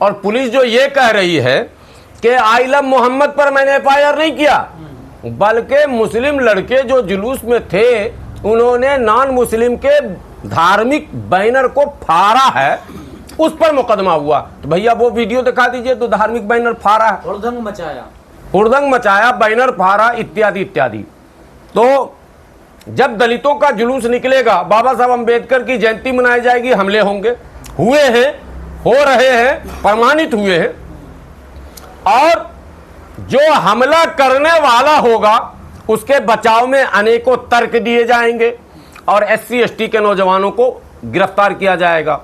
और पुलिस जो ये कह रही है कि आइलम मोहम्मद पर मैंने FIR नहीं किया, बल्कि मुस्लिम लड़के जो जुलूस में थे उन्होंने नॉन मुस्लिम के धार्मिक बैनर को फाड़ा है, उस पर मुकदमा हुआ। तो भैया वो वीडियो दिखा दीजिए, तो धार्मिक बैनर फाड़ा है, हुड़दंग मचाया, बैनर फाड़ा, इत्यादि इत्यादि। तो जब दलितों का जुलूस निकलेगा, बाबा साहब अम्बेडकर की जयंती मनाई जाएगी, हमले होंगे, हुए हैं, हो रहे हैं, प्रमाणित हुए हैं। और जो हमला करने वाला होगा उसके बचाव में अनेकों तर्क दिए जाएंगे और SC ST के नौजवानों को गिरफ्तार किया जाएगा।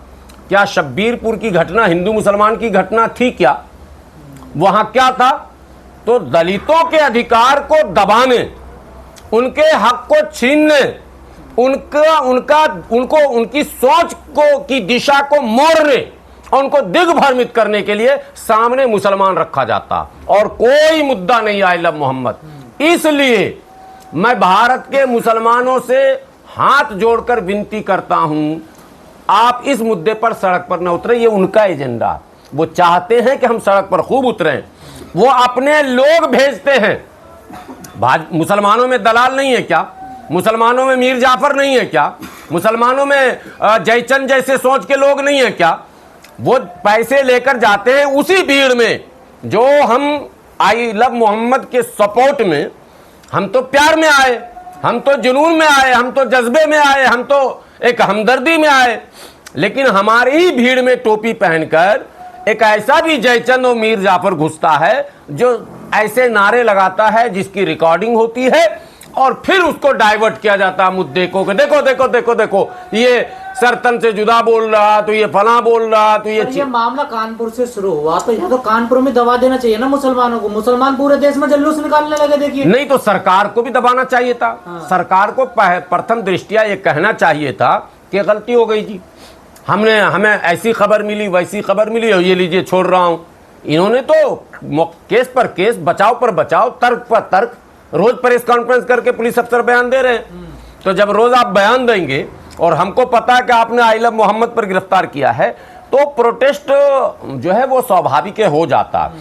क्या शब्बीरपुर की घटना हिंदू मुसलमान की घटना थी क्या? वहां क्या था? तो दलितों के अधिकार को दबाने, उनके हक को छीनने, उनकी सोच को की दिशा को मोड़ने और उनको दिग्भ्रमित करने के लिए सामने मुसलमान रखा जाता और कोई मुद्दा नहीं आइलम मोहम्मद। इसलिए मैं भारत के मुसलमानों से हाथ जोड़कर विनती करता हूं, आप इस मुद्दे पर सड़क पर न उतरे। ये उनका एजेंडा, वो चाहते हैं कि हम सड़क पर खूब उतरें, वो अपने लोग भेजते हैं। मुसलमानों में दलाल नहीं है क्या? मुसलमानों में मीर जाफर नहीं है क्या? मुसलमानों में जयचंद जैसे सोच के लोग नहीं है क्या? वो पैसे लेकर जाते हैं उसी भीड़ में जो हम आई लव मोहम्मद के सपोर्ट में, हम तो प्यार में आए, हम तो जुनून में आए, हम तो जज्बे में आए, हम तो एक हमदर्दी में आए, लेकिन हमारी ही भीड़ में टोपी पहनकर एक ऐसा भी जयचंद और मीर जाफर घुसता है जो ऐसे नारे लगाता है जिसकी रिकॉर्डिंग होती है और फिर उसको डाइवर्ट किया जाता है मुद्दे को कि देखो देखो देखो देखो ये सरतन से जुदा बोल रहा, तो ये फला बोल रहा, तो ये मामला कानपुर से शुरू हुआ, तो यहाँ तो कानपुर में दबा देना चाहिए ना मुसलमानों को। मुसलमान पूरे देश में जुलूस निकालने लगे, देखिए। नहीं तो सरकार को भी दबाना चाहिए था। हाँ। सरकार को प्रथम दृष्टिया ये कहना चाहिए था कि गलती हो गई जी, हमें ऐसी खबर मिली, वैसी खबर मिली और ये लीजिए छोड़ रहा हूं। इन्होंने तो केस पर केस, बचाव पर बचाव, तर्क पर तर्क, रोज प्रेस कॉन्फ्रेंस करके पुलिस अफसर बयान दे रहे हैं। तो जब रोज आप बयान देंगे और हमको पता है कि आपने आइलम मोहम्मद पर गिरफ्तार किया है, तो प्रोटेस्ट जो है वो स्वाभाविक हो जाता।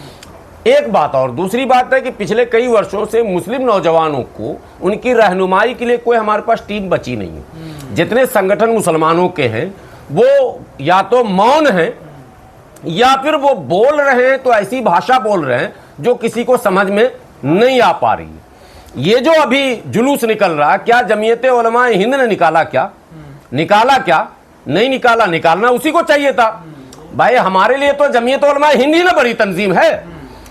एक बात और दूसरी बात है कि पिछले कई वर्षों से मुस्लिम नौजवानों को उनकी रहनुमाई के लिए कोई हमारे पास टीम बची नहीं है। जितने संगठन मुसलमानों के हैं वो या तो मौन है या फिर वो बोल रहे हैं तो ऐसी भाषा बोल रहे हैं जो किसी को समझ में नहीं आ पा रही। ये जो अभी जुलूस निकल रहा, क्या जमीयते उलमाए हिंद ने निकाला क्या? निकाला क्या? नहीं निकाला। निकालना उसी को चाहिए था भाई। हमारे लिए तो जमीयत उलमाए हिंद ही ना बड़ी तंजीम है,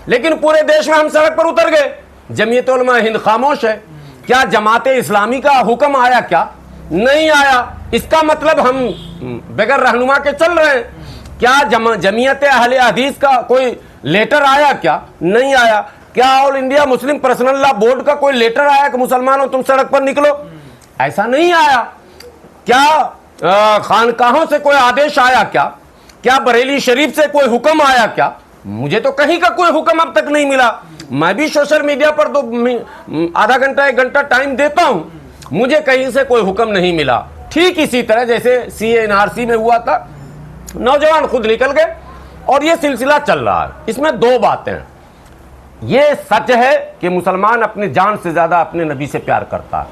लेकिन पूरे देश में हम सड़क पर उतर गए। जमीयत उलमाए हिंद खामोश है। क्या जमाते इस्लामी का हुक्म आया क्या? नहीं आया। इसका मतलब हम बगैर रहनुमा के चल रहे हैं। क्या जमीयत अहले हदीस का कोई लेटर आया क्या? नहीं आया। क्या all India Muslim personal law board का कोई लेटर आया कि मुसलमानों तुम सड़क पर निकलो? ऐसा नहीं आया। क्या खानकाहों से कोई आदेश आया क्या? क्या बरेली शरीफ से कोई हुक्म आया क्या? मुझे तो कहीं का कोई हुक्म अब तक नहीं मिला। मैं भी सोशल मीडिया पर आधा घंटा 1 घंटा टाइम देता हूं, मुझे कहीं से कोई हुक्म नहीं मिला। ठीक इसी तरह जैसे CA NRC में हुआ था, नौजवान खुद निकल गए और ये सिलसिला चल रहा है। इसमें 2 बातें हैं। ये सच है कि मुसलमान अपनी जान से ज्यादा अपने नबी से प्यार करता है।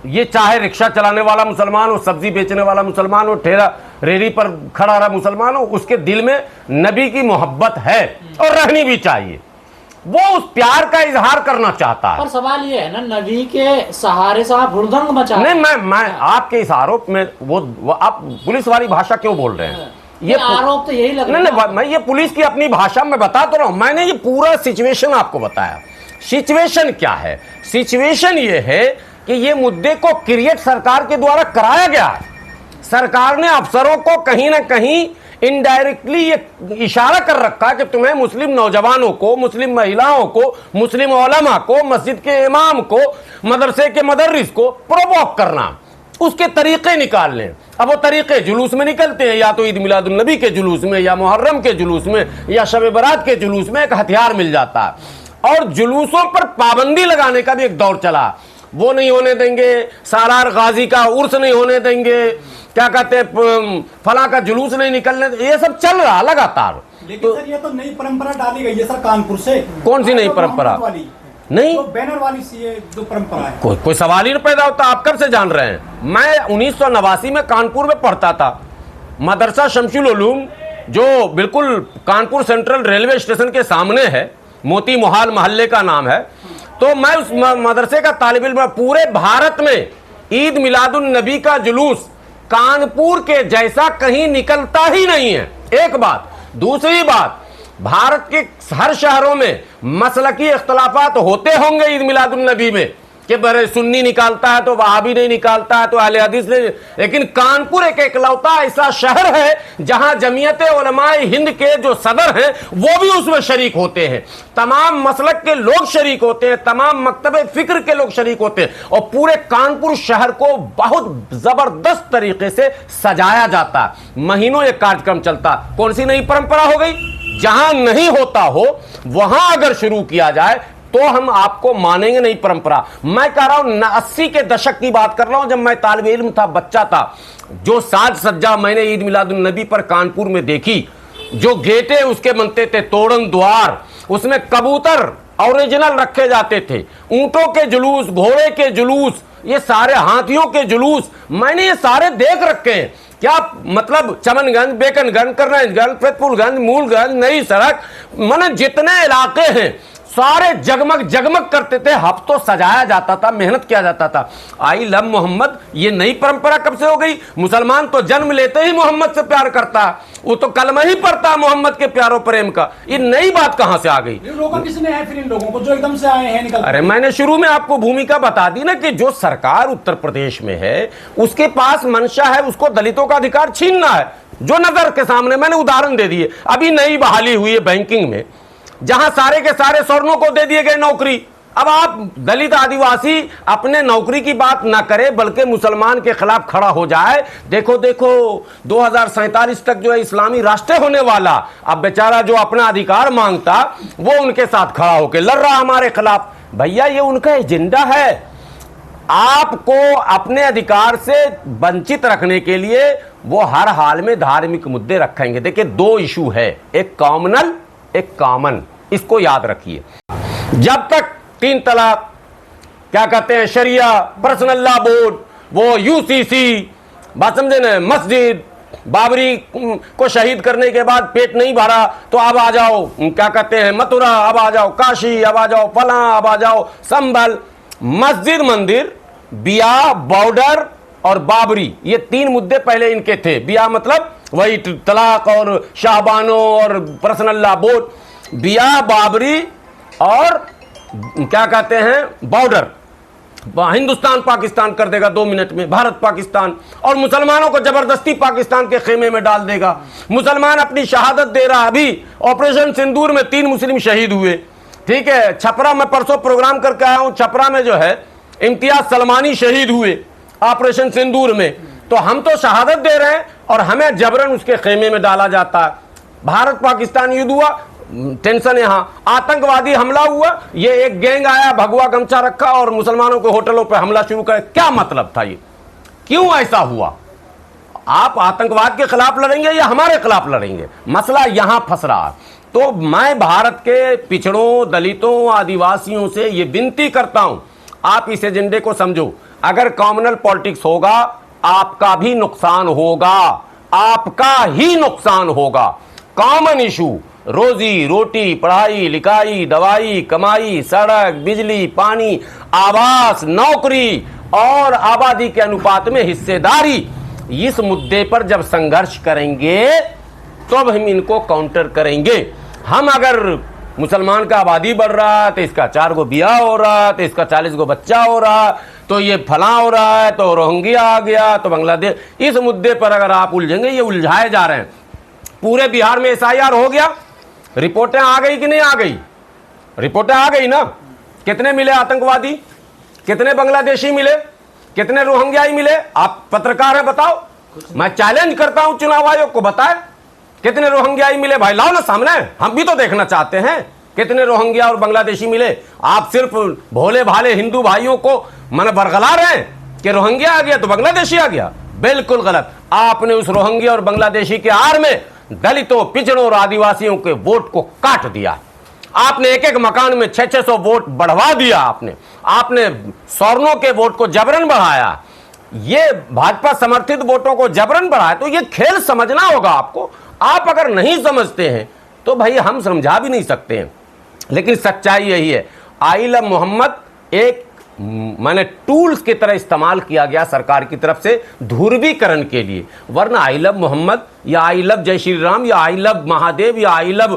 ये चाहे रिक्शा चलाने वाला मुसलमान हो, सब्जी बेचने वाला मुसलमान हो, ठेला रेहड़ी पर खड़ा रहा मुसलमान हो, उसके दिल में नबी की मोहब्बत है और रहनी भी चाहिए। वो उस प्यार का इजहार करना चाहता है। पर सवाल ये है ना, नबी के सहारे से आप हुड़दंग मचा। नहीं, मैं आपके इस आरोप में वो आप पुलिस वाली भाषा क्यों बोल रहे हैं? ये आरोप तो यही लग रहा है। नहीं, मैं ये पुलिस की अपनी भाषा में बता तो रहा हूं। मैंने ये पूरा सिचुएशन आपको बताया। सिचुएशन क्या है? सिचुएशन ये है कि ये मुद्दे को क्रिएट सरकार के द्वारा कराया गया है। सरकार ने अफसरों को कहीं ना कहीं इनडायरेक्टली ये इशारा कर रखा है कि तुम्हें मुस्लिम नौजवानों को, मुस्लिम महिलाओं को, मुस्लिम उलमा को, मस्जिद के इमाम को, मदरसे के मदररिस को प्रोवोक करना, उसके तरीके निकाल लें। अब वो तरीके जुलूस में निकलते हैं, या तो ईद मिलादुन नबी के जुलूस में, या मुहर्रम के जुलूस में, या शब बरात के जुलूस में एक हथियार मिल जाता है। और जुलूसों पर पाबंदी लगाने का भी एक दौर चला। वो नहीं होने देंगे, सालार गाजी का उर्स नहीं होने देंगे, क्या कहते हैं फला का जुलूस नहीं निकलने, ये सब चल रहा लगातार। लेकिन सर ये तो नई परंपरा डाली गई है सर कानपुर से। कौन सी नई परंपरा? नहीं, तो बैनर वाली सी ये जो परंपरा है, कोई सवाल ही नहीं पैदा होता। आप कब से जान रहे हैं? मैं 1989 में कानपुर में पढ़ता था, मदरसा शमसुल उलूम जो बिल्कुल कानपुर सेंट्रल रेलवे स्टेशन के सामने है, मोती मोहाल मोहल्ले का नाम है। तो मैं उस मदरसे का तालिब इल्म, पूरे भारत में ईद मिलादुन नबी का जुलूस कानपुर के जैसा कहीं निकलता ही नहीं है। एक बात। दूसरी बात, भारत के हर शहरों में मसलकी इख्तलाफात होते होंगे ईद मिलादुन नबी में, कि बड़े सुन्नी निकालता है तो वहाबी नहीं निकालता है तो अहले हदीस नहीं, लेकिन कानपुर एक एकलौता ऐसा शहर है जहां जमीयत उलमाए हिंद के जो सदर हैं वो भी उसमें शरीक होते हैं, तमाम मसलक के लोग शरीक होते हैं, तमाम मकतबे फिक्र के लोग शरीक होते हैं, और पूरे कानपुर शहर को बहुत जबरदस्त तरीके से सजाया जाता है। महीनों एक कार्यक्रम चलता। कौन सी नई परंपरा हो गई? जहां नहीं होता हो वहां अगर शुरू किया जाए तो हम आपको मानेंगे नहीं परंपरा। मैं कह रहा हूं 80 के दशक की बात कर रहा हूं, जब मैं तालिब इल्म था, बच्चा था, जो साज सज्जा मैंने ईद मिलादुन नबी पर कानपुर में देखी, जो गेटे उसके बनते थे, तोड़न द्वार, उसमें कबूतर ओरिजिनल रखे जाते थे, ऊंटों के जुलूस, घोड़े के जुलूस, ये सारे हाथियों के जुलूस, मैंने ये सारे देख रखे हैं। क्या मतलब चमनगंज, बेकनगंज, करनाइजगंज, फतेहपुरगंज, मूलगंज, नई सड़क, माने जितने इलाके हैं सारे जगमग जगमग करते थे, हफ्तों सजाया जाता था, मेहनत किया जाता था। आई लव मोहम्मद, ये नई परंपरा कब से हो गई? मुसलमान तो जन्म लेते ही मोहम्मद से प्यार करता है, वो तो कलमा ही पढ़ता है मोहम्मद के प्यारो प्रेम का। ये नई बात कहां से आ गई? रोका किसने है फिर इन लोगों को जो एकदम से आए हैं निकल? अरे मैंने शुरू में आपको भूमिका बता दी ना कि जो सरकार उत्तर प्रदेश में है उसके पास मंशा है उसको दलितों का अधिकार छीनना है, जो नजर के सामने। मैंने उदाहरण दे दिए। अभी नई बहाली हुई है बैंकिंग में, जहां सारे के सारे स्वर्णों को दे दिए गए नौकरी। अब आप दलित आदिवासी अपने नौकरी की बात ना करे बल्कि मुसलमान के खिलाफ खड़ा हो जाए। देखो देखो 2047 तक जो है इस्लामी राष्ट्र होने वाला, अब बेचारा जो अपना अधिकार मांगता वो उनके साथ खड़ा होकर लड़ रहा हमारे खिलाफ। भैया ये उनका एजेंडा है, आपको अपने अधिकार से वंचित रखने के लिए वो हर हाल में धार्मिक मुद्दे रखेंगे। देखिए दो इशू है, एक कॉमनल एक कॉमन, इसको याद रखिए। जब तक 3 तलाक, क्या कहते हैं, शरिया, पर्सनल लॉ बोर्ड, वो यूसीसी, बात समझे ना, मस्जिद, बाबरी को शहीद करने के बाद पेट नहीं भरा तो अब आ जाओ, क्या कहते हैं, मथुरा, अब आ जाओ काशी, अब आ जाओ फला, अब आ जाओ संभल, मस्जिद, मंदिर, बिया, बॉर्डर और बाबरी, ये 3 मुद्दे पहले इनके थे। बिया मतलब वही तलाक और शाहबानो और पर्सनल लॉ बोर्ड, बिया, बाबरी और क्या कहते हैं बॉर्डर, हिंदुस्तान पाकिस्तान कर देगा 2 मिनट में, भारत पाकिस्तान, और मुसलमानों को जबरदस्ती पाकिस्तान के खेमे में डाल देगा। मुसलमान अपनी शहादत दे रहा। अभी ऑपरेशन सिंदूर में 3 मुस्लिम शहीद हुए, ठीक है। छपरा में परसों प्रोग्राम करके आया हूं, छपरा में जो है इम्तियाज सलमानी शहीद हुए ऑपरेशन सिंदूर में। तो हम तो शहादत दे रहे हैं और हमें जबरन उसके खेमे में डाला जाता है। भारत पाकिस्तान युद्ध हुआ, टेंशन यहां, आतंकवादी हमला हुआ, ये एक गैंग आया, भगवा गमछा रखा और मुसलमानों के होटलों पर हमला शुरू कर। क्या मतलब था ये? क्यों ऐसा हुआ? आप आतंकवाद के खिलाफ लड़ेंगे या हमारे खिलाफ लड़ेंगे? मसला यहां फंस रहा है। तो मैं भारत के पिछड़ों, दलितों, आदिवासियों से ये विनती करता हूं, आप इस एजेंडे को समझो। अगर कॉमनल पॉलिटिक्स होगा आपका भी नुकसान होगा, आपका ही नुकसान होगा। कॉमन इशू, रोजी रोटी, पढ़ाई लिखाई, दवाई, कमाई, सड़क, बिजली, पानी, आवास, नौकरी और आबादी के अनुपात में हिस्सेदारी, इस मुद्दे पर जब संघर्ष करेंगे तब हम इनको काउंटर करेंगे। हम अगर मुसलमान का आबादी बढ़ रहा है तो इसका 4 गो बिया हो रहा है, तो इसका 40 गो बच्चा हो रहा है, तो ये फला हो रहा है, तो रोहिंग्या आ गया, तो बांग्लादेश, इस मुद्दे पर अगर आप उलझेंगे, ये उलझाए जा रहे हैं। पूरे बिहार में SIR हो गया, रिपोर्टें आ गई कि नहीं आ गई? रिपोर्टें आ गई ना। कितने मिले आतंकवादी, कितने बांग्लादेशी मिले, कितने रोहिंग्याई मिले? आप पत्रकार हैं, बताओ। मैं चैलेंज करता हूं चुनाव आयोग को, बताए कितने रोहिंग्याई मिले? भाई लाओ ना सामने, हम भी तो देखना चाहते हैं कितने रोहिंग्या और बांग्लादेशी मिले। आप सिर्फ भोले भाले हिंदू भाइयों को मन बरगला रहे हैं कि रोहिंग्या आ गया तो बांग्लादेशी आ गया। बिल्कुल गलत। आपने उस रोहिंग्या और बांग्लादेशी के आड़ में दलितों, पिछड़ों और आदिवासियों के वोट को काट दिया। आपने एक एक मकान में 600 वोट बढ़वा दिया। आपने सवर्णों के वोट को जबरन बढ़ाया। ये भाजपा समर्थित वोटों को जबरन बढ़ाया। तो ये खेल समझना होगा आपको। आप अगर नहीं समझते हैं तो भाई हम समझा भी नहीं सकते हैं। लेकिन सच्चाई यही है, आई लव मोहम्मद एक माने टूल्स की तरह इस्तेमाल किया गया सरकार की तरफ से ध्रुवीकरण के लिए। वरना आई लव मोहम्मद या आई लव जय श्री राम या आई लव महादेव या आई लव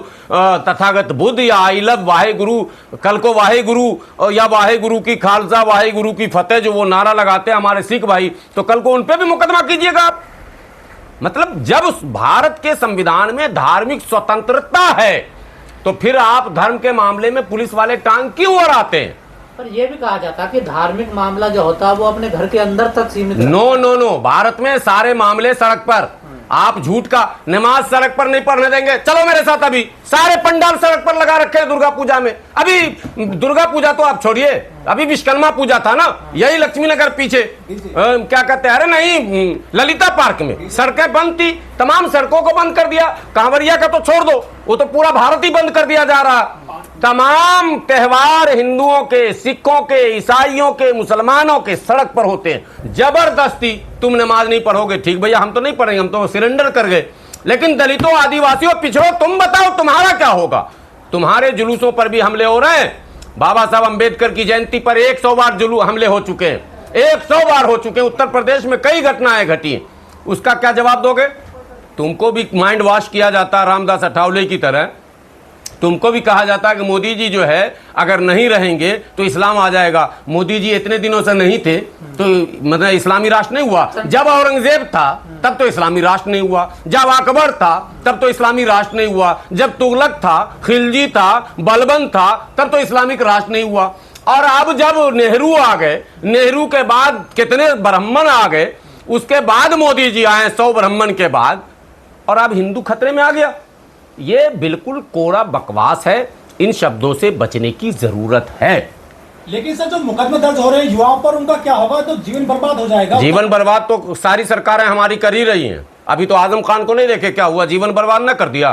तथागत बुद्ध या आई लव वाहे गुरु, कल को वाहे गुरु या वाहे गुरु की खालसा वाहे गुरु की फतेह जो वो नारा लगाते हैं हमारे सिख भाई, तो कल को उन पे भी मुकदमा कीजिएगा आप। मतलब जब उस भारत के संविधान में धार्मिक स्वतंत्रता है तो फिर आप धर्म के मामले में पुलिस वाले टांग क्यों अड़ाते हैं? पर यह भी कहा जाता है कि धार्मिक मामला जो होता है वो अपने घर के अंदर तक सीमित। नो, भारत में सारे मामले सड़क पर। आप झूठ का नमाज सड़क पर नहीं पढ़ने देंगे। चलो मेरे साथ, अभी सारे पंडाल सड़क पर लगा रखे हैं दुर्गा पूजा में। अभी दुर्गा पूजा तो आप छोड़िए, अभी विश्वकर्मा पूजा था ना, यही लक्ष्मी नगर पीछे क्या कहते हैं, अरे नहीं, ललिता पार्क में सड़कें बंद थी, तमाम सड़कों को बंद कर दिया। कांवरिया का तो छोड़ दो, वो तो पूरा भारत ही बंद कर दिया जा रहा। तमाम त्योहार हिंदुओं के, सिखों के, ईसाइयों के, मुसलमानों के सड़क पर होते हैं। जबरदस्ती तुम नमाज नहीं पढ़ोगे, ठीक भैया हम तो नहीं पढ़ेंगे, हम तो सरेंडर कर गए। लेकिन दलितों, आदिवासियों, पिछड़ों, तुम बताओ तुम्हारा क्या होगा? तुम्हारे जुलूसों पर भी हमले हो रहे हैं। बाबा साहब अंबेडकर की जयंती पर 100 बार हमले हो चुके हैं, 100 बार हो चुके हैं। उत्तर प्रदेश में कई घटनाएं घटी हैं। उसका क्या जवाब दोगे? तुमको भी माइंड वॉश किया जाता रामदास अठावले की तरह। तुमको भी कहा जाता है कि मोदी जी जो है अगर नहीं रहेंगे तो इस्लाम आ जाएगा। मोदी जी इतने दिनों से नहीं थे तो मतलब इस्लामी राष्ट्र नहीं हुआ। जब औरंगजेब था तब तो इस्लामी राष्ट्र नहीं हुआ, जब अकबर था तब तो इस्लामी राष्ट्र नहीं हुआ, जब तुगलक था, खिलजी था, बलबन था, तब तो इस्लामिक राष्ट्र नहीं हुआ। और अब जब नेहरू आ गए, नेहरू के बाद कितने ब्राह्मण आ गए, उसके बाद मोदी जी आए 100 ब्राह्मण के बाद, और अब हिंदू खतरे में आ गया। ये बिल्कुल कोरा बकवास है। इन शब्दों से बचने की जरूरत है। लेकिन सर जो मुकदमे दर्ज हो रहे हैं युवाओं पर, उनका क्या होगा? तो जीवन बर्बाद हो जाएगा। जीवन बर्बाद तो सारी सरकारें हमारी कर ही रही हैं। अभी तो आजम खान को नहीं देखे क्या हुआ, जीवन बर्बाद ना कर दिया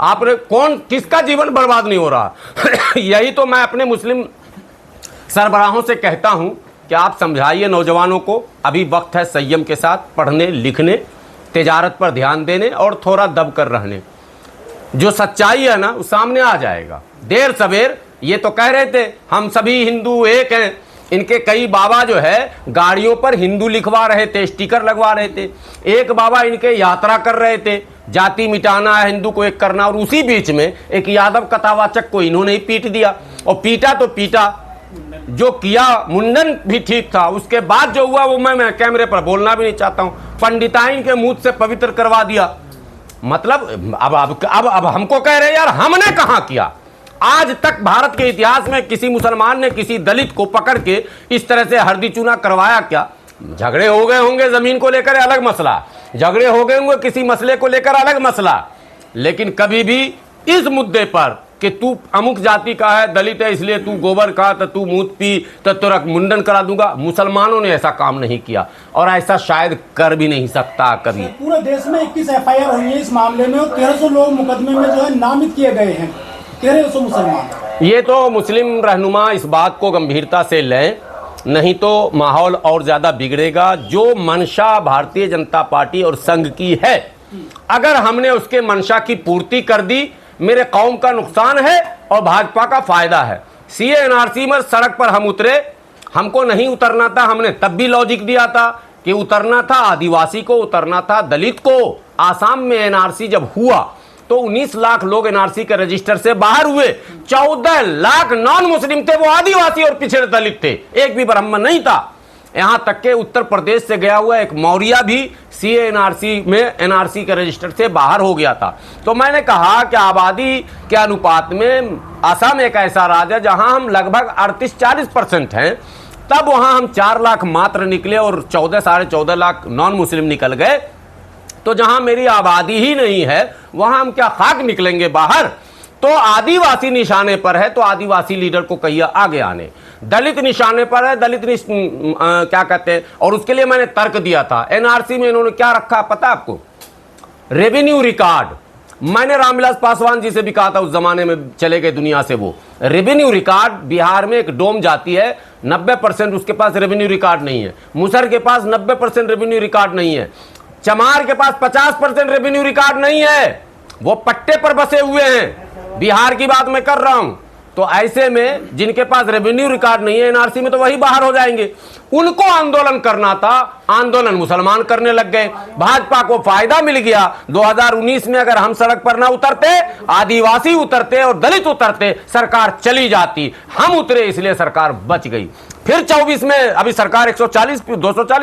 आपने। कौन, किसका जीवन बर्बाद नहीं हो रहा? यही तो मैं अपने मुस्लिम सरबराहों से कहता हूं कि आप समझाइए नौजवानों को। अभी वक्त है संयम के साथ पढ़ने लिखने, तिजारत पर ध्यान देने और थोड़ा दब कर रहने। जो सच्चाई है ना वो सामने आ जाएगा देर सवेर। ये तो कह रहे थे हम सभी हिंदू एक हैं। इनके कई बाबा जो है गाड़ियों पर हिंदू लिखवा रहे थे, स्टिकर लगवा रहे थे। एक बाबा इनके यात्रा कर रहे थे, जाति मिटाना है, हिंदू को एक करना। और उसी बीच में एक यादव कथावाचक को इन्होंने ही पीट दिया। और पीटा तो पीटा, जो किया मुंडन भी ठीक था। उसके बाद जो हुआ वो मैं कैमरे पर बोलना भी नहीं चाहता हूं। पंडिताइन के मुंह से पवित्र करवा दिया। मतलब अब हमको कह रहे यार हमने कहां किया? आज तक भारत के इतिहास में किसी मुसलमान ने किसी दलित को पकड़ के इस तरह से हरदी चूना करवाया क्या? झगड़े हो गए होंगे जमीन को लेकर, अलग मसला। झगड़े हो गए होंगे किसी मसले को लेकर, अलग मसला। लेकिन कभी भी इस मुद्दे पर कि तू अमुक जाति का है, दलित है, इसलिए तू गोबर खा, तो तू मूत पी, तो तुरंत मुंडन करा दूंगा, मुसलमानों ने ऐसा काम नहीं किया और ऐसा शायद कर भी नहीं सकता कभी। पूरे देश में 21 FIR हुई है इस मामले में और 1300 लोग मुकदमे में जो है नामित किए गए हैं, 1300 मुसलमान। ये तो मुस्लिम रहनुमा इस बात को गंभीरता से लें, नहीं तो माहौल और ज्यादा बिगड़ेगा। जो मंशा भारतीय जनता पार्टी और संघ की है, अगर हमने उसके मंशा की पूर्ति कर दी, मेरे कौम का नुकसान है और भाजपा का फायदा है। CA NRC में सड़क पर हम उतरे, हमको नहीं उतरना था। हमने तब भी लॉजिक दिया था कि उतरना था आदिवासी को, उतरना था दलित को। आसाम में NRC जब हुआ तो 19 लाख लोग NRC के रजिस्टर से बाहर हुए। 14 लाख नॉन मुस्लिम थे, वो आदिवासी और पिछड़े दलित थे, एक भी ब्राह्मण नहीं था। यहां तक के उत्तर प्रदेश से गया हुआ एक मौर्या भी CA NRC में NRC के रजिस्टर से बाहर हो गया था। तो मैंने कहा कि आबादी के अनुपात में असम एक ऐसा राज्य है जहां हम लगभग 38-40% हैं। तब वहां हम 4 लाख मात्र निकले और 14-14.5 लाख नॉन मुस्लिम निकल गए। तो जहां मेरी आबादी ही नहीं है वहां हम क्या खाक निकलेंगे बाहर? तो आदिवासी निशाने पर है तो आदिवासी लीडर को कहिए आगे आने, दलित निशाने पर है, क्या कहते हैं, और उसके लिए मैंने तर्क दिया था। एनआरसी में इन्होंने क्या रखा पता आपको? Revenue record. मैंने रामविलास पासवान जी से भी कहा था, उस जमाने में चले गए दुनिया से वो। रेवेन्यू रिकॉर्ड, बिहार में एक डोम जाती है 90% उसके पास रेवेन्यू रिकॉर्ड नहीं है, मुसर के पास 90% रेवेन्यू रिकॉर्ड नहीं है, चमार के पास 50% रेवेन्यू रिकॉर्ड नहीं है, वो पट्टे पर बसे हुए हैं। बिहार की बात मैं कर रहा हूं। तो ऐसे में जिनके पास रेवेन्यू रिकॉर्ड नहीं है एनआरसी में, तो वही बाहर हो जाएंगे। उनको आंदोलन करना था, आंदोलन मुसलमान करने लग गए। भाजपा को फायदा मिल गया। 2019 में अगर हम सड़क पर ना उतरते, आदिवासी उतरते और दलित उतरते, सरकार चली जाती। हम उतरे इसलिए सरकार बच गई। फिर 24 में अभी सरकार 240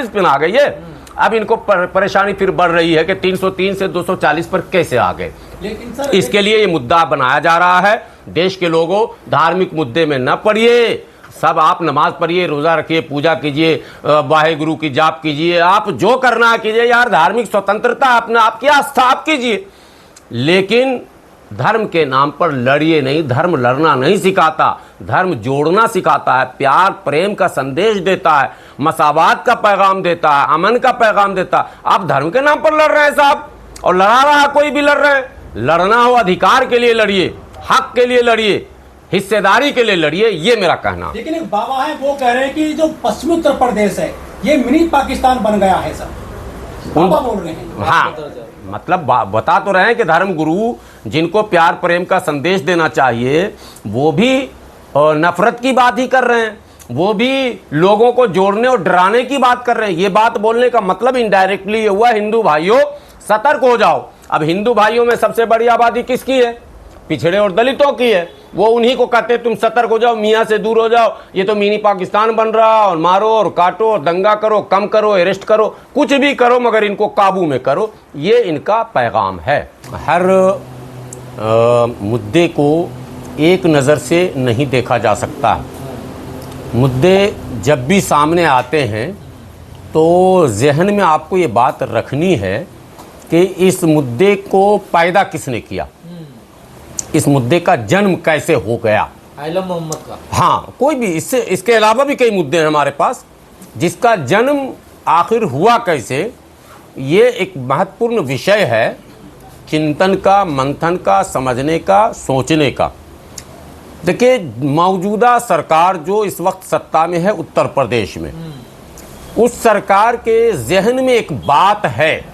पे आ गई है। अब इनको परेशानी फिर बढ़ रही है कि 303 से 240 पर कैसे आ गए। लेकिन सर इसके लिए ये मुद्दा बनाया जा रहा है। देश के लोगों, धार्मिक मुद्दे में न पड़िए, सब आप नमाज पढ़िए, रोजा रखिए, पूजा कीजिए, वाहे गुरु की जाप कीजिए, आप जो करना कीजिए यार, धार्मिक स्वतंत्रता अपना, आपकी आस्था आप कीजिए, लेकिन धर्म के नाम पर लड़िए नहीं। धर्म लड़ना नहीं सिखाता, धर्म जोड़ना सिखाता है, प्यार प्रेम का संदेश देता है, मसावात का पैगाम देता है, अमन का पैगाम देता है। आप धर्म के नाम पर लड़ रहे हैं साहब, और लड़ा रहा कोई भी लड़ रहे हैं। लड़ना हो अधिकार के लिए लड़िए, हक के लिए लड़िए, हिस्सेदारी के लिए लड़िए, ये मेरा कहना। लेकिन एक बाबा है वो कह रहे हैं कि जो पश्चिमी उत्तर प्रदेश है ये मिनी पाकिस्तान बन गया है सर, बाबा बोल रहे हैं। हाँ, मतलब बता तो रहे हैं कि धर्म गुरु जिनको प्यार प्रेम का संदेश देना चाहिए वो भी नफरत की बात ही कर रहे हैं, वो भी लोगों को जोड़ने और डराने की बात कर रहे हैं। ये बात बोलने का मतलब इनडायरेक्टली ये हुआ, हिंदू भाइयों सतर्क हो जाओ। अब हिंदू भाइयों में सबसे बड़ी आबादी किसकी है? पिछड़े और दलितों की है। वो उन्हीं को कहते तुम सतर्क हो जाओ, मियाँ से दूर हो जाओ, ये तो मिनी पाकिस्तान बन रहा, और मारो और काटो और दंगा करो, कम करो, अरेस्ट करो, कुछ भी करो, मगर इनको काबू में करो। ये इनका पैगाम है। हर मुद्दे को एक नज़र से नहीं देखा जा सकता। मुद्दे जब भी सामने आते हैं तो जहन में आपको ये बात रखनी है कि इस मुद्दे को पैदा किसने किया, इस मुद्दे का जन्म कैसे हो गया। आलम मोहम्मद का, हाँ, कोई भी इसके अलावा भी कई मुद्दे हैं हमारे पास, जिसका जन्म आखिर हुआ कैसे, ये एक महत्वपूर्ण विषय है चिंतन का, मंथन का, समझने का, सोचने का। देखिए, मौजूदा सरकार जो इस वक्त सत्ता में है उत्तर प्रदेश में, उस सरकार के जहन में एक बात है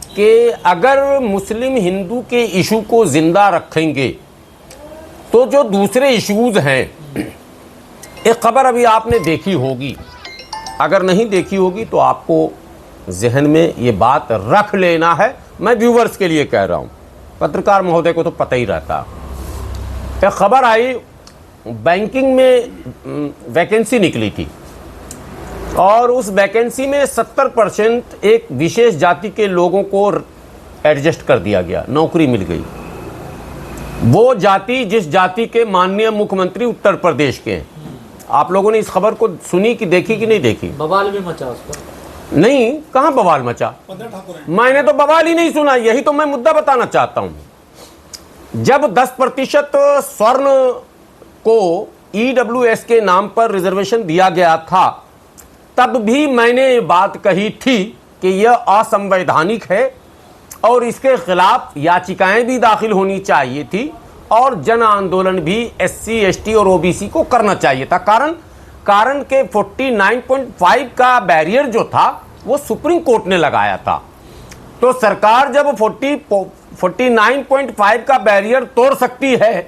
कि अगर मुस्लिम हिंदू के इशू को जिंदा रखेंगे तो जो दूसरे इश्यूज हैं, एक खबर अभी आपने देखी होगी, अगर नहीं देखी होगी तो आपको जहन में ये बात रख लेना है। मैं व्यूवर्स के लिए कह रहा हूँ, पत्रकार महोदय को तो पता ही रहता। एक खबर आई, बैंकिंग में वैकेंसी निकली थी और उस वैकेंसी में 70% एक विशेष जाति के लोगों को एडजस्ट कर दिया गया, नौकरी मिल गई। वो जाति जिस जाति के माननीय मुख्यमंत्री उत्तर प्रदेश के हैं। आप लोगों ने इस खबर को सुनी कि देखी कि नहीं देखी? बवाल भी मचा उस पर। नहीं, कहाँ बवाल मचा? मैंने तो बवाल ही नहीं सुना। यही तो मैं मुद्दा बताना चाहता हूं। जब 10% स्वर्ण को EWS के नाम पर रिजर्वेशन दिया गया था, तब भी मैंने ये बात कही थी कि यह असंवैधानिक है और इसके खिलाफ याचिकाएं भी दाखिल होनी चाहिए थी और जन आंदोलन भी SC, ST और OBC को करना चाहिए था। कारण के 49.5 का बैरियर जो था वो सुप्रीम कोर्ट ने लगाया था। तो सरकार जब 49.5 का बैरियर तोड़ सकती है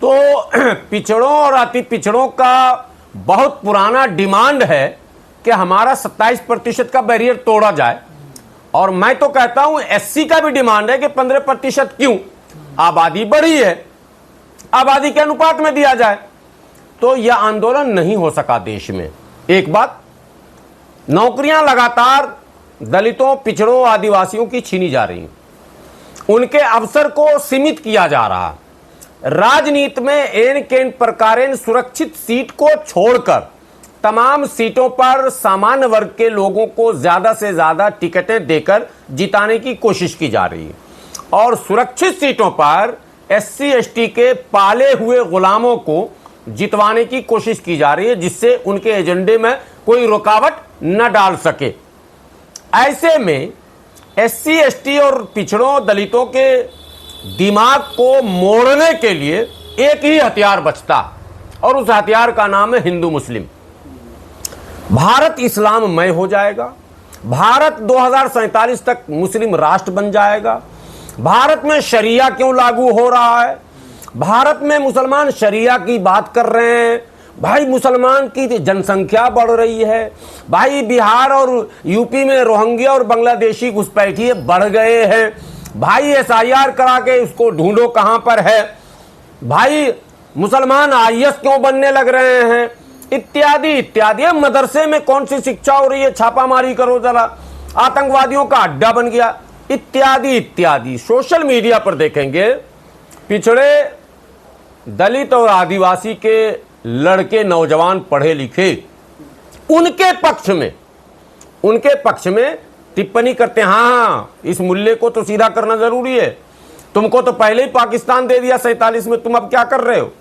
तो पिछड़ों और अति पिछड़ों का बहुत पुराना डिमांड है कि हमारा 27% का बैरियर तोड़ा जाए। और मैं तो कहता हूं SC का भी डिमांड है कि 15% क्यों, आबादी बढ़ी है, आबादी के अनुपात में दिया जाए। तो यह आंदोलन नहीं हो सका देश में। एक बात, नौकरियां लगातार दलितों, पिछड़ों, आदिवासियों की छीनी जा रही, उनके अवसर को सीमित किया जा रहा। राजनीति में एन केन प्रकारेण सुरक्षित सीट को छोड़कर तमाम सीटों पर सामान्य वर्ग के लोगों को ज्यादा से ज्यादा टिकटें देकर जिताने की कोशिश की जा रही है और सुरक्षित सीटों पर SC ST के पाले हुए गुलामों को जितवाने की कोशिश की जा रही है, जिससे उनके एजेंडे में कोई रुकावट न डाल सके। ऐसे में SC ST और पिछड़ों दलितों के दिमाग को मोड़ने के लिए एक ही हथियार बचता, और उस हथियार का नाम है हिंदू मुस्लिम। भारत इस्लाममय हो जाएगा, भारत 2047 तक मुस्लिम राष्ट्र बन जाएगा। भारत में शरिया क्यों लागू हो रहा है? भारत में मुसलमान शरिया की बात कर रहे हैं। भाई मुसलमान की जनसंख्या बढ़ रही है, भाई बिहार और यूपी में रोहिंग्या और बांग्लादेशी घुसपैठिए बढ़ गए हैं, भाई SIR करा के उसको ढूंढो कहां पर है, भाई मुसलमान IS क्यों बनने लग रहे हैं, इत्यादि इत्यादि। मदरसे में कौन सी शिक्षा हो रही है, छापामारी करो जरा, आतंकवादियों का अड्डा बन गया, इत्यादि इत्यादि। सोशल मीडिया पर देखेंगे पिछड़े दलित और आदिवासी के लड़के नौजवान पढ़े लिखे उनके पक्ष में टिप्पणी करते हैं, हाँ इस मुल्ले को तो सीधा करना जरूरी है, तुमको तो पहले ही पाकिस्तान दे दिया 47 में, तुम अब क्या कर रहे हो,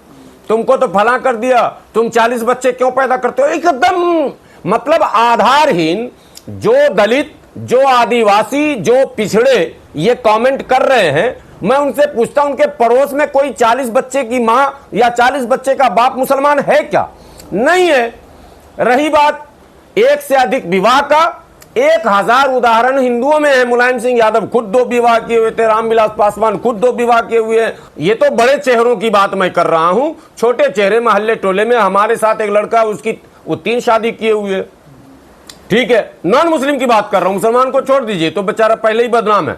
तुमको तो फला कर दिया, तुम 40 बच्चे क्यों पैदा करते हो। एकदम मतलब आधारहीन जो दलित, जो आदिवासी, जो पिछड़े ये कमेंट कर रहे हैं। मैं उनसे पूछता हूं उनके पड़ोस में कोई 40 बच्चे की मां या 40 बच्चे का बाप मुसलमान है क्या? नहीं है। रही बात एक से अधिक विवाह का, 1000 उदाहरण हिंदुओं में है। मुलायम सिंह यादव खुद 2 विवाह किए हुए थे, रामविलास पासवान खुद 2 विवाह किए हुए हैं। ये तो बड़े चेहरों की बात मैं कर रहा हूं, छोटे चेहरे मोहल्ले टोले में हमारे साथ एक लड़का वो 3 शादी किए हुए, ठीक है। नॉन मुस्लिम की बात कर रहा हूं, मुसलमान को छोड़ दीजिए, तो बेचारा पहले ही बदनाम है।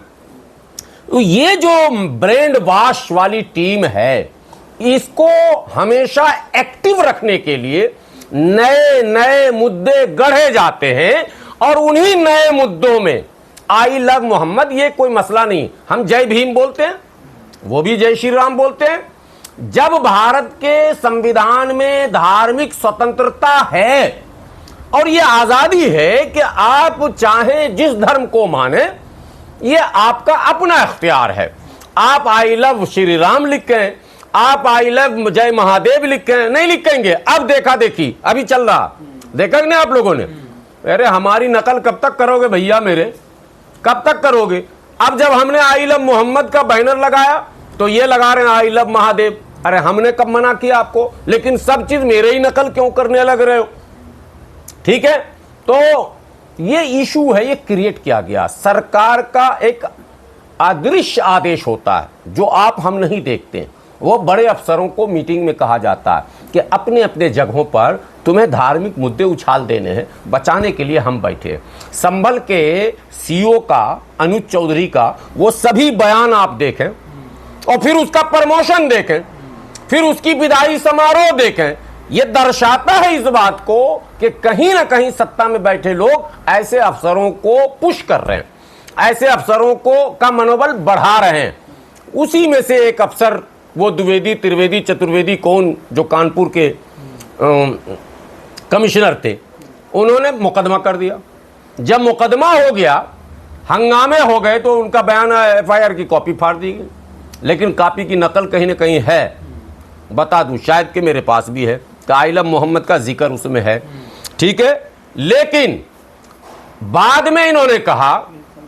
तो ये जो ब्रेन वॉश वाली टीम है, इसको हमेशा एक्टिव रखने के लिए नए नए मुद्दे गढ़े जाते हैं, और उन्हीं नए मुद्दों में आई लव मोहम्मद ये कोई मसला नहीं। हम जय भीम बोलते हैं, वो भी जय श्री राम बोलते हैं। जब भारत के संविधान में धार्मिक स्वतंत्रता है और ये आजादी है कि आप चाहे जिस धर्म को माने, ये आपका अपना इख्तियार है। आप आई लव श्री राम लिखें, आप आई लव जय महादेव लिखें, नहीं लिखेंगे। अब देखा देखी अभी चल रहा, देखा कि नहीं आप लोगों ने? अरे हमारी नकल कब तक करोगे भैया मेरे, कब तक करोगे? अब जब हमने आई लव मोहम्मद का बैनर लगाया तो ये लगा रहे हैं आई लव महादेव। अरे हमने कब मना किया आपको? लेकिन सब चीज मेरे ही नकल क्यों करने लग रहे हो? ठीक है, तो ये इशू है, ये क्रिएट किया गया। सरकार का एक अदृश्य आदेश होता है जो आप हम नहीं देखते हैं। वो बड़े अफसरों को मीटिंग में कहा जाता है कि अपने अपने जगहों पर तुम्हें धार्मिक मुद्दे उछाल देने हैं, बचाने के लिए हम बैठे। संभल के CEO का, अनुज चौधरी का वो सभी बयान आप देखें और फिर उसका प्रमोशन देखें, फिर उसकी विदाई समारोह देखें। ये दर्शाता है इस बात को कि कहीं ना कहीं सत्ता में बैठे लोग ऐसे अफसरों को पुश कर रहे हैं, ऐसे अफसरों को का मनोबल बढ़ा रहे हैं। उसी में से एक अफसर वो द्विवेदी, त्रिवेदी, चतुर्वेदी कौन, जो कानपुर के कमिश्नर थे, उन्होंने मुकदमा कर दिया। जब मुकदमा हो गया, हंगामे हो गए, तो उनका बयान FIR की कॉपी फाड़ दी गई। लेकिन कॉपी की नकल कहीं ना कहीं है, बता दूं, शायद कि मेरे पास भी है, कि आई लव मोहम्मद का जिक्र उसमें है, ठीक है। लेकिन बाद में इन्होंने कहा